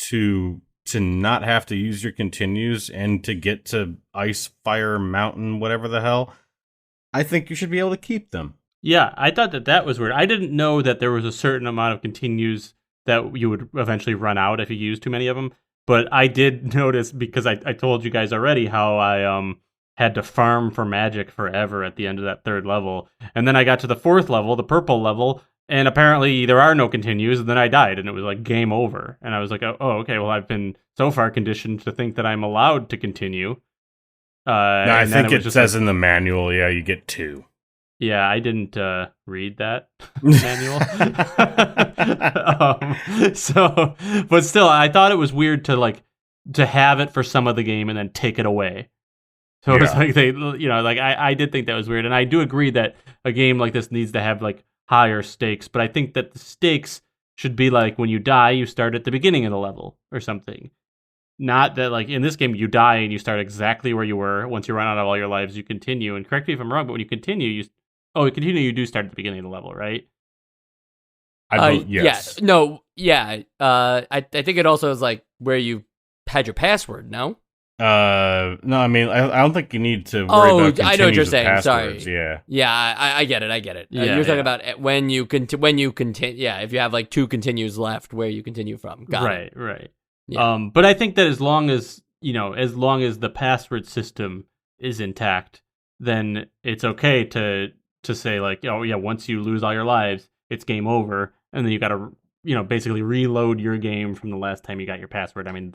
to not have to use your continues and to get to Ice, Fire, Mountain, whatever the hell, I think you should be able to keep them. Yeah, I thought that was weird. I didn't know that there was a certain amount of continues that you would eventually run out if you used too many of them. But I did notice, because I told you guys already how I had to farm for magic forever at the end of that third level. And then I got to the fourth level, the purple level, and apparently there are no continues, and then I died, and it was like game over. And I was like, oh, okay, well, I've been so far conditioned to think that I'm allowed to continue. No, I think it says in the manual, yeah, you get 2. Yeah, I didn't read that manual. But still, I thought it was weird to have it for some of the game and then take it away. So it was like I did think that was weird, and I do agree that a game like this needs to have like higher stakes. But I think that the stakes should be like when you die, you start at the beginning of the level or something. Not that, like, in this game, you die and you start exactly where you were. Once you run out of all your lives, you continue. And correct me if I'm wrong, but when you continue, you do start at the beginning of the level, right? Yes. Yeah. No, yeah. I think it also is, like, where you had your password, no? No, I mean, I don't think you need to worry about I know what you're continues with saying. passwords. Sorry. Yeah. Yeah, I get it. Yeah, you're talking yeah. about when you continue. Yeah, if you have like 2 continues left, where you continue from. Got it. Right. Yeah. But I think that as long as the password system is intact, then it's okay to say like, oh yeah, once you lose all your lives, it's game over, and then you got to basically reload your game from the last time you got your password. I mean,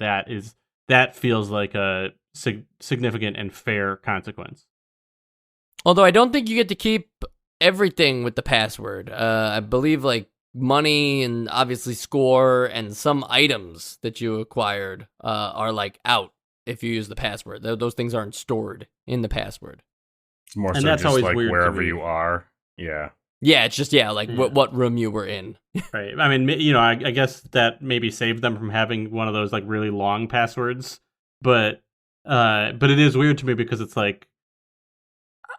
that feels like a significant and fair consequence. Although I don't think you get to keep everything with the password. I believe like money and obviously score and some items that you acquired are like out if you use the password. Those things aren't stored in the password. It's more And so that's just always like weird to wherever me. you are. Yeah. Yeah, it's just like what room you were in. Right. I mean, I guess that maybe saved them from having one of those like really long passwords, but it is weird to me because it's like,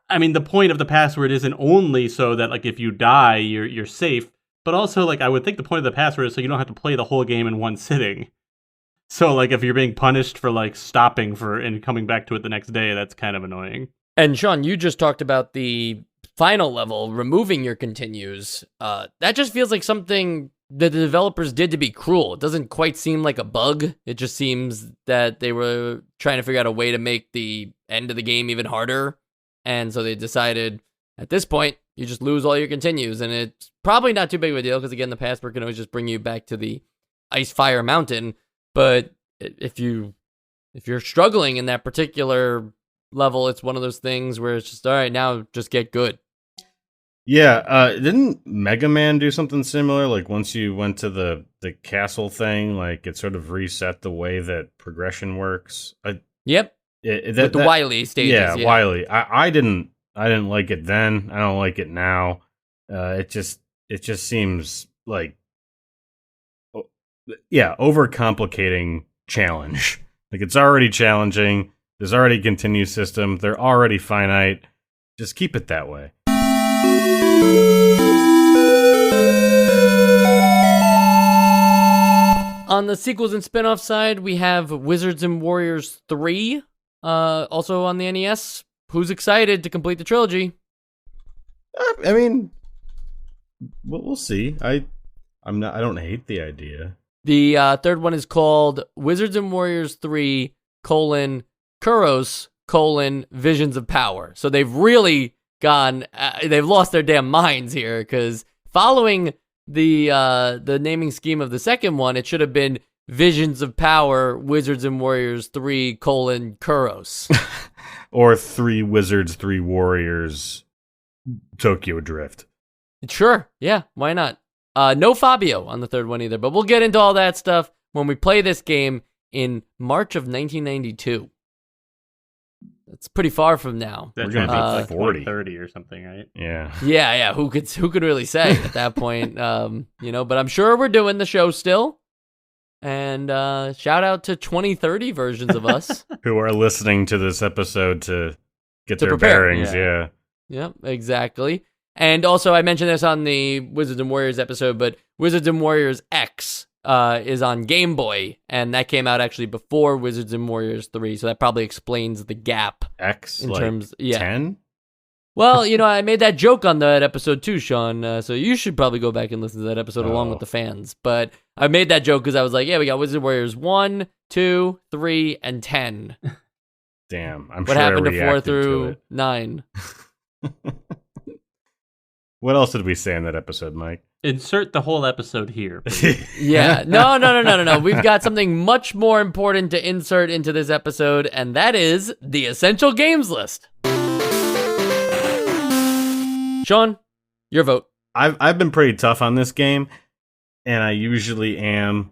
I mean, the point of the password isn't only so that like if you die, you're safe, but also like I would think the point of the password is so you don't have to play the whole game in one sitting. So like if you're being punished for like stopping for and coming back to it the next day, that's kind of annoying. And Sean, you just talked about the final level, removing your continues. That just feels like something that the developers did to be cruel. It doesn't quite seem like a bug. It just seems that they were trying to figure out a way to make the end of the game even harder. And so they decided, at this point, you just lose all your continues. And it's probably not too big of a deal, because again, the password can always just bring you back to the Ice Fire Mountain. But if you're struggling in that particular level, it's one of those things where it's just, all right, now just get good. Yeah, didn't Mega Man do something similar? Like once you went to the castle thing, like it sort of reset the way that progression works. Yep. With the Wily stages. Yeah, Wily. I didn't like it then. I don't like it now. It just seems like overcomplicating challenge. Like it's already challenging. There's already a continue system. They're already finite. Just keep it that way. On the sequels and spin-off side, we have Wizards and Warriors 3, also on the NES. Who's excited to complete the trilogy? I mean, we'll see. I don't hate the idea. The third one is called Wizards and Warriors 3, Kuros, Visions of Power. So they've really they've lost their damn minds here, because following the naming scheme of the second one, it should have been Visions of Power, Wizards and Warriors 3, Kuros. Or 3 Wizards, 3 Warriors, Tokyo Drift. Sure, yeah, why not? No Fabio on the third one either, but we'll get into all that stuff when we play this game in March of 1992. That's pretty far from now. That's We're gonna like be 40, 30 or something, right? Yeah. Yeah. Who could really say at that point? But I'm sure we're doing the show still. And shout out to 2030 versions of us who are listening to this episode to get their prepare. Bearings. Yeah. Yep, exactly. And also, I mentioned this on the Wizards and Warriors episode, but Wizards and Warriors X is on Game Boy, and that came out actually before Wizards and Warriors 3, so that probably explains the gap. X in like terms, 10? Well, I made that joke on that episode too, Sean, so you should probably go back and listen to that episode along with the fans. But I made that joke because I was like, yeah, we got Wizards and Warriors 1, 2, 3, and 10. Damn, what happened to 4 through 9? What else did we say in that episode, Mike? Insert the whole episode here. Yeah. No. We've got something much more important to insert into this episode, and that is the Essential Games List. Sean, your vote. I've been pretty tough on this game, and I usually am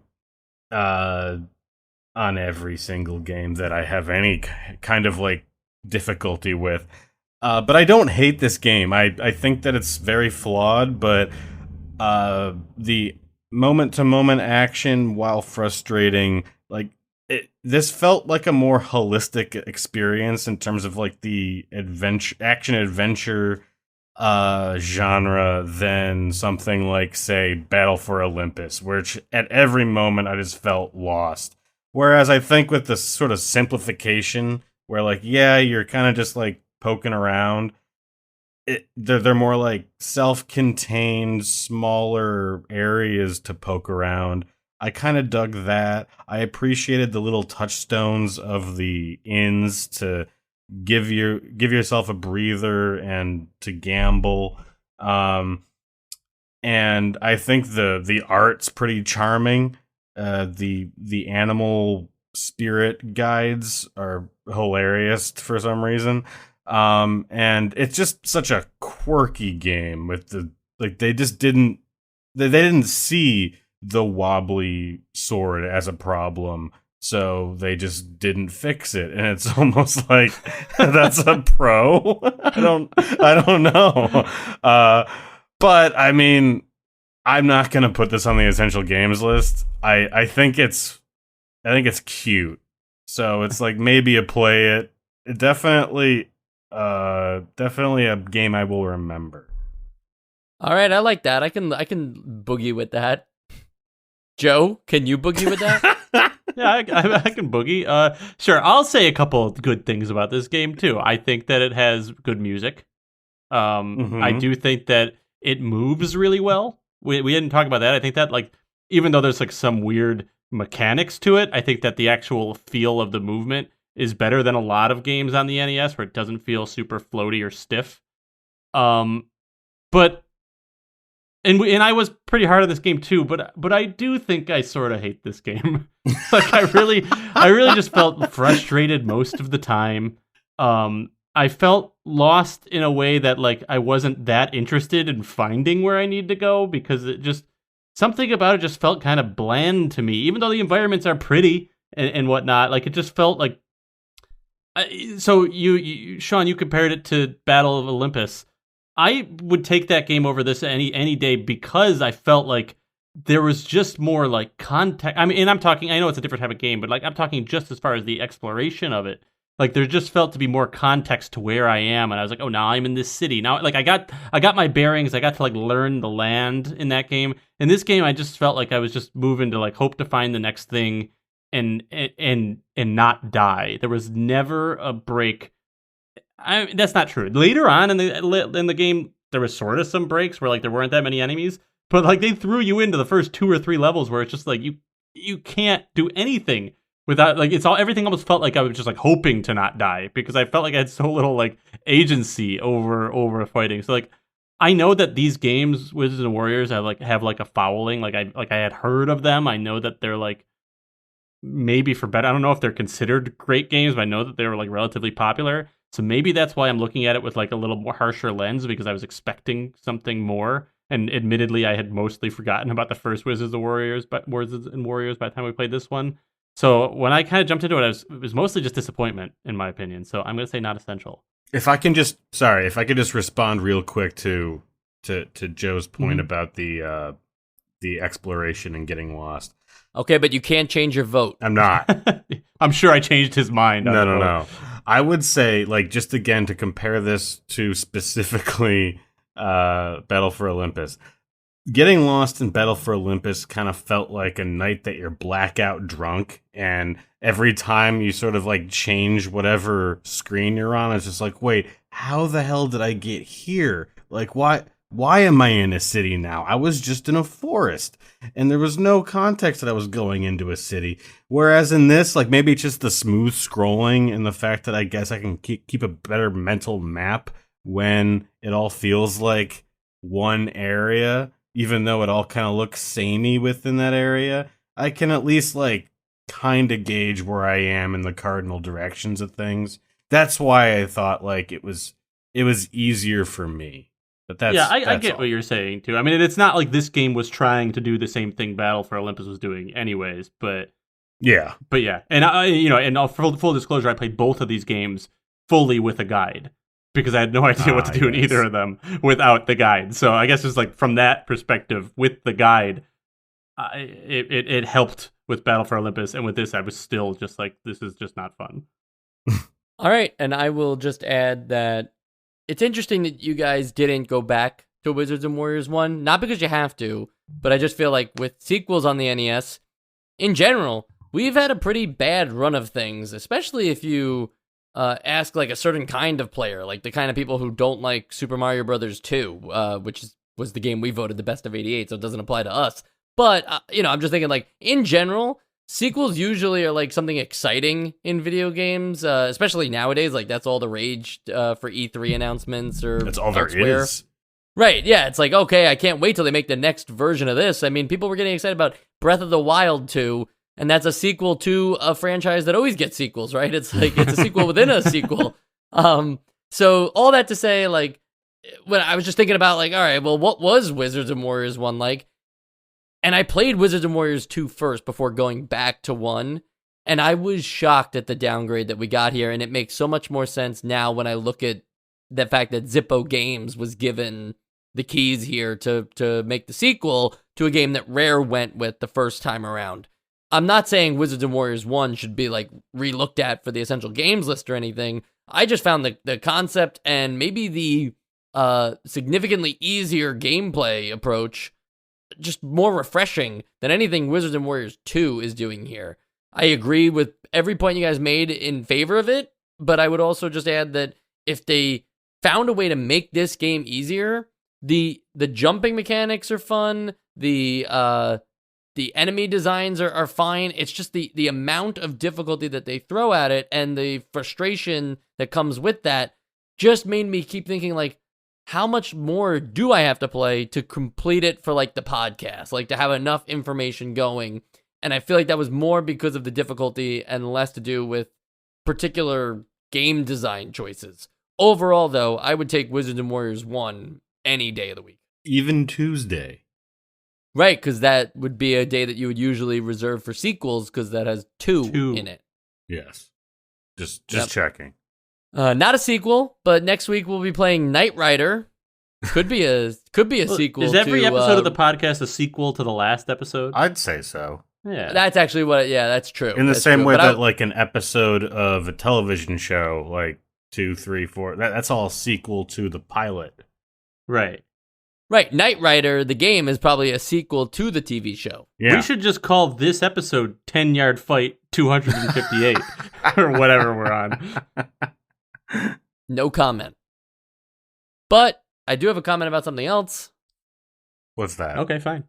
on every single game that I have any kind of like difficulty with. But I don't hate this game. I think that it's very flawed, but the moment-to-moment action, while frustrating, like this felt like a more holistic experience in terms of like the action-adventure genre than something like, say, Battle for Olympus, which at every moment I just felt lost. Whereas I think with this sort of simplification, where like, yeah, you're kind of just like poking around, they're more like self-contained, smaller areas to poke around. I kind of dug that. I appreciated the little touchstones of the inns to give yourself a breather and to gamble. And I think the art's pretty charming. The animal spirit guides are hilarious for some reason. And it's just such a quirky game with they just didn't they didn't see the wobbly sword as a problem, so they just didn't fix it, and it's almost like that's a pro. I don't know. But I mean, I'm not gonna put this on the essential games list. I think it's cute. So it's like maybe a play it. It definitely a game I will remember. All right, I like that. I can boogie with that. Joe, can you boogie with that? Yeah, I can boogie. Sure, I'll say a couple of good things about this game too. I think that it has good music. I do think that it moves really well. We didn't talk about that. I think that like even though there's like some weird mechanics to it, I think that the actual feel of the movement is better than a lot of games on the NES where it doesn't feel super floaty or stiff. But and I was pretty hard on this game too, but I do think I sort of hate this game. Like I really just felt frustrated most of the time. I felt lost in a way that like I wasn't that interested in finding where I need to go because it just something about it just felt kind of bland to me. Even though the environments are pretty and whatnot, like it just felt like. So you Sean, you compared it to Battle of Olympus. I would take that game over this any day because I felt like there was just more like context. I mean, and I know it's a different type of game, but like I'm talking just as far as the exploration of it. Like there just felt to be more context to where I am, and I was like, oh, now I'm in this city. Now, like I got my bearings. I got to like learn the land in that game. In this game, I just felt like I was just moving to like hope to find the next thing and not die. There was never a break. That's not true. Later on in the game, there was sort of some breaks where like there weren't that many enemies, but like they threw you into the first 2 or 3 levels where it's just like you can't do anything without like everything almost felt like I was just like hoping to not die because I felt like I had so little like agency over fighting. So like I know that these games, Wizards and Warriors, have like a following. Like I had heard of them. I know that they're like maybe for better. I don't know if they're considered great games, but I know that they were like relatively popular. So maybe that's why I'm looking at it with like a little more harsher lens because I was expecting something more. And admittedly, I had mostly forgotten about the first Wizards and Warriors by the time we played this one. So when I kind of jumped into it, it was mostly just disappointment, in my opinion. So I'm going to say not essential. If I could just respond real quick to Joe's point about the exploration and getting lost. Okay, but you can't change your vote. I'm not. I'm sure I changed his mind. No. I would say, like, just again to compare this to specifically Battle for Olympus. Getting lost in Battle for Olympus kind of felt like a night that you're blackout drunk, and every time you sort of like change whatever screen you're on, it's just like, wait, how the hell did I get here? Like, why am I in a city now? I was just in a forest, and there was no context that I was going into a city. Whereas in this, like, maybe it's just the smooth scrolling and the fact that I guess I can keep a better mental map when it all feels like one area, even though it all kind of looks samey within that area. I can at least, like, kind of gauge where I am in the cardinal directions of things. That's why I thought, like, it was easier for me. But I get what you're saying too. I mean, it's not like this game was trying to do the same thing Battle for Olympus was doing, anyways. But yeah, and full disclosure, I played both of these games fully with a guide because I had no idea what to do in either of them without the guide. So I guess it's like from that perspective, with the guide, it helped with Battle for Olympus, and with this, I was still just like, this is just not fun. All right, and I will just add that. It's interesting that you guys didn't go back to Wizards and Warriors 1, not because you have to, but I just feel like with sequels on the NES, in general, we've had a pretty bad run of things, especially if you ask like a certain kind of player, like the kind of people who don't like Super Mario Brothers 2, was the game we voted the best of 88, so it doesn't apply to us. But, I'm just thinking, like, in general, sequels usually are, like, something exciting in video games, especially nowadays. Like, that's all the rage for E3 announcements or That's all there elsewhere. is. Right, yeah, it's like, okay, I can't wait till they make the next version of this. I mean, people were getting excited about Breath of the Wild 2, and that's a sequel to a franchise that always gets sequels, right? It's like, it's a sequel within a sequel. So all that to say, like, when I was just thinking about, like, all right, well, what was Wizards and Warriors 1 like? And I played Wizards and Warriors 2 first before going back to 1, and I was shocked at the downgrade that we got here, and it makes so much more sense now when I look at the fact that Zippo Games was given the keys here to make the sequel to a game that Rare went with the first time around. I'm not saying Wizards and Warriors 1 should be like re-looked at for the essential games list or anything. I just found the concept and maybe the significantly easier gameplay approach just more refreshing than anything Wizards and Warriors 2 is doing here. I agree with every point you guys made in favor of it, but I would also just add that if they found a way to make this game easier, the jumping mechanics are fun, the enemy designs are fine. It's just the amount of difficulty that they throw at it and the frustration that comes with that just made me keep thinking, like, how much more do I have to play to complete it for, like, the podcast? Like, to have enough information going. And I feel like that was more because of the difficulty and less to do with particular game design choices. Overall, though, I would take Wizards and Warriors 1 any day of the week. Even Tuesday. Right, because that would be a day that you would usually reserve for sequels because that has two in it. Yes. Just checking. Not a sequel, but next week we'll be playing Knight Rider. Could be a sequel. Is every to, episode of the podcast a sequel to the last episode? I'd say so. Yeah. That's actually what. Yeah, that's true. In the that's same true. way But that like an episode of a television show, like 2, 3, 4, that's all a sequel to the pilot. Right. Right, Knight Rider, the game, is probably a sequel to the TV show. Yeah. We should just call this episode 10-Yard Fight 258 or whatever we're on. No comment. But I do have a comment about something else. What's that? Okay, fine.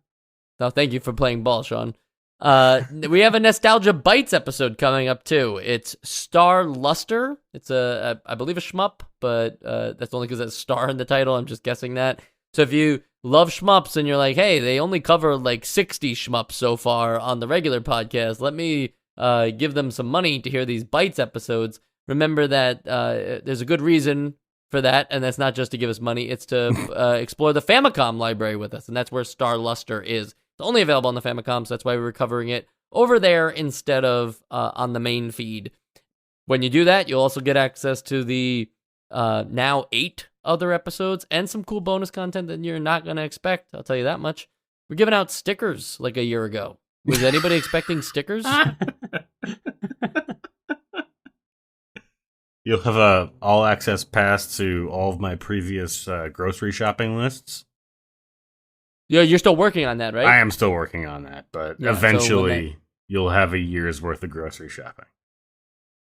So thank you for playing ball, Sean. We have a Nostalgia Bites episode coming up, too. It's Star Luster. It's, I believe, a shmup, but that's only because it's Star in the title. I'm just guessing that. So if you love shmups and you're like, hey, they only cover like 60 shmups so far on the regular podcast, let me give them some money to hear these Bites episodes. Remember that there's a good reason for that, and that's not just to give us money. It's to explore the Famicom library with us, and that's where Star Luster is. It's only available on the Famicom, so that's why we were covering it over there instead of on the main feed. When you do that, you'll also get access to the now 8 other episodes and some cool bonus content that you're not going to expect. I'll tell you that much. We're giving out stickers like a year ago. Was anybody expecting stickers? You'll have a all-access pass to all of my previous grocery shopping lists. Yeah, you're still working on that, right? I am still working on that, but Yeah, eventually you'll have a year's worth of grocery shopping.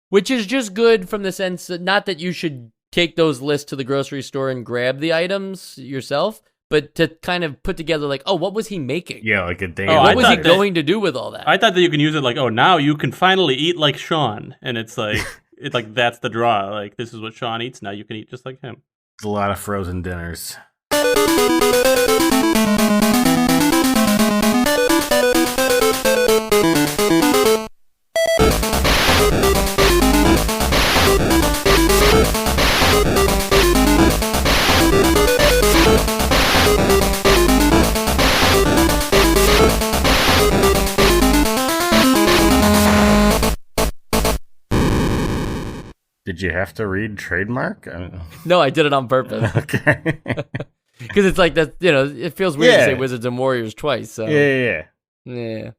Which is just good from the sense that not that you should take those lists to the grocery store and grab the items yourself, but to kind of put together like, oh, what was he making? Yeah, like a day. What was he going to do with all that? I thought that you can use it like, oh, now you can finally eat like Sean. And it's like, that's the draw. Like, this is what Sean eats. Now you can eat just like him. It's a lot of frozen dinners. Did you have to read trademark? No, I did it on purpose. Okay. Because it's like that, it feels weird to say Wizards and Warriors twice. So Yeah. yeah.